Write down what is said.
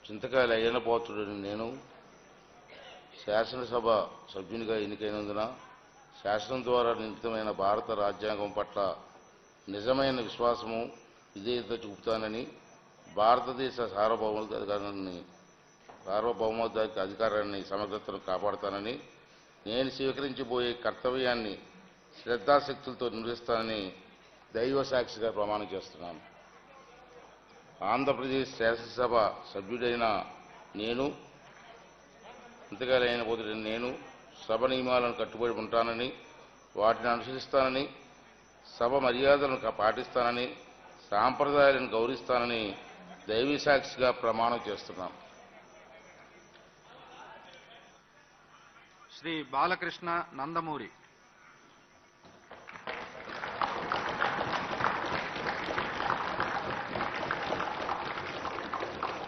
చింతకాయల అయ్యన్న పాత్రుడిని నేను శాసనసభ సభ్యునిగా ఎన్నికైనందున శాసనం ద్వారా నిర్మితమైన భారత రాజ్యాంగం పట్ల నిజమైన విశ్వాసము విధేయత చూపుతానని భారతదేశ సార్వభౌమాధికారాన్ని అధికారాన్ని సమగ్రతను కాపాడుతానని నేను స్వీకరించబోయే కర్తవ్యాన్ని శ్రద్ధాశక్తులతో నిర్వహిస్తానని దైవ సాక్షిగా ప్రమాణం చేస్తున్నాను. ఆంధ్రప్రదేశ్ శాసనసభ సభ్యుడైన నేను ఇంతకాలైన పోతున్న నేను సభ నియమాలను కట్టుబడి ఉంటానని వాటిని అనుసరిస్తానని సభ మర్యాదలను పాటిస్తానని సాంప్రదాయాలను గౌరవిస్తానని దైవ సాక్షిగా ప్రమాణం చేస్తున్నాను. శ్రీ బాలకృష్ణ నందమూరి.